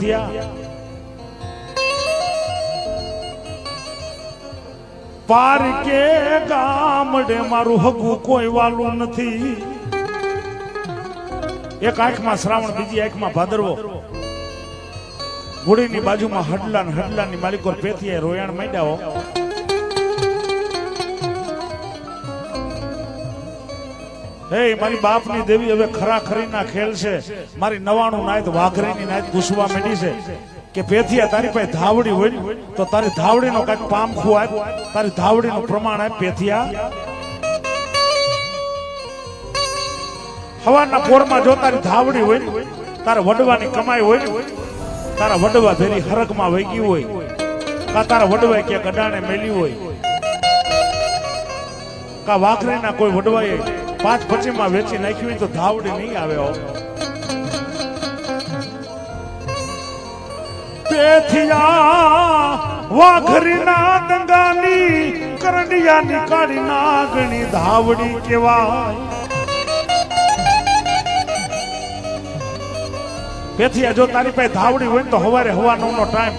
પેથિયા પાર કે ગામડે મારું હગું કોઈ વાલું નથી. એક આંખમાં શ્રાવણ, બીજી આંખમાં ભાદરવો. ઘોડીની બાજુમાં હડલા ને હડલાની માલિકો પેથિયાએ રોયાણ માંડ્યા. હે મારી બાપની દેવી હવે ખરા ખરીના ખેલ છે. મારી 99 નાયત વાઘરીની નાયત પૂછવા માંડી છે કે પેથિયા તારી પાસે ધાવડી હોય તો તારી ધાવડીનો કઈક પામખું આપ, તારી ધાવડીનું પ્રમાણ આપ પેથિયા. હવાના પોરમાં જો તારી ધાવડી હોય, તારા વડવાની કમાઈ હોય, તારા વડવા ભેરી હરકમાં વહી ગયું હોય, કા તારા વડવાએ ક્યાંક અડાણે મેલી હોય, કા વાઘરીના કોઈ વડવાએ 5-25 માં વેચી નાખ્યું હોય તો ધાવડી નહીં આવે. પેથિયા વાઘરીના દંગાની કરડિયાની કાળી નાગણી ધાવડી કહેવાય. પેથિયા જો તારી પાસે ધાવડી હોય તો હવારે 9:15 ટાઈમ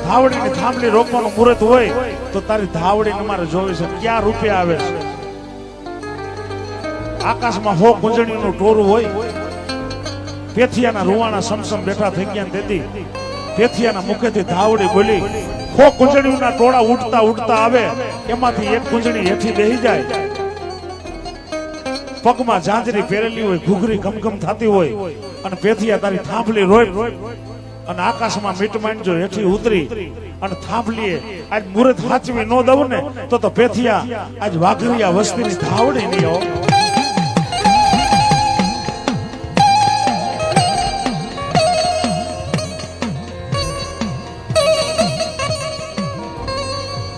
ધાવડીની થાંભલી રોકવાનું મુહૂર્ત હોય તો તારી ધાવડી અમારે જોવી છે. ક્યાં રૂપિયા આવે છે? આકાશમાં 100 ગુંજણીનું ટોરું હોય. પેથિયાના રૂવાણા સમસમ બેઠા થઈ ગયા તેથી પેથિયાના મુખેથી ધાવડી બોલી. 100 ગુંજણીના ટોળા ઉડતા ઉડતા આવે, એમાંથી એક ગુંજણી હેઠી બેહી જાય. પગમાં ઝાંઝરી પહેરેલી હોય, ઘૂઘરી ગમગમ થતી હોય, અને પેથિયા તારી થાંભલી રોય અને આકાશમાં મીટ માંડજો હેઠી ઉતરી અને થાંભલીએ આજ મુહૂર્ત હાચવી ન દઉં ને તો પેથિયા આજ વાઘરિયા વસ્તીની ધાવડી નહીં આવો.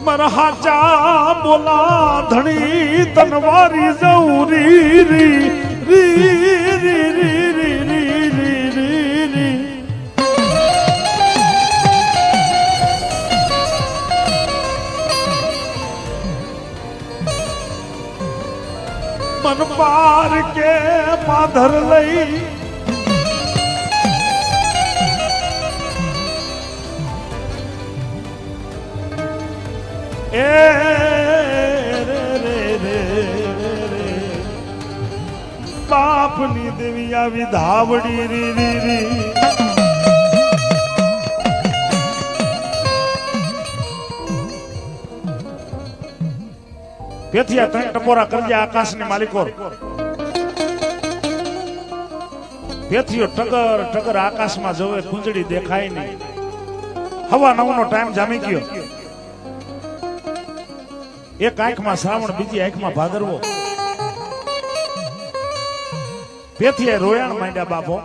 મારા હાચા બોલા ધણી તનવારી જૌરી રી રી રી રી રી રી રી રી. મન પાર કે પાધર લઈ એ રે રે રે રે બાપની દેવી આવી ધાવડી રી રી રી. પેથિયા 3 ટપોરા કરજે આકાશની માલિકો. પેથિયો ટગર ટગર આકાશમાં જોવે, કુંજડી દેખાય નહીં. 9:15 ટાઈમ જામી ગયો. એક આંખમાં શ્રાવણ, બીજી આંખમાં ભાદરવો. પેથિયાએ રોયાણ માંડ્યા બાપો.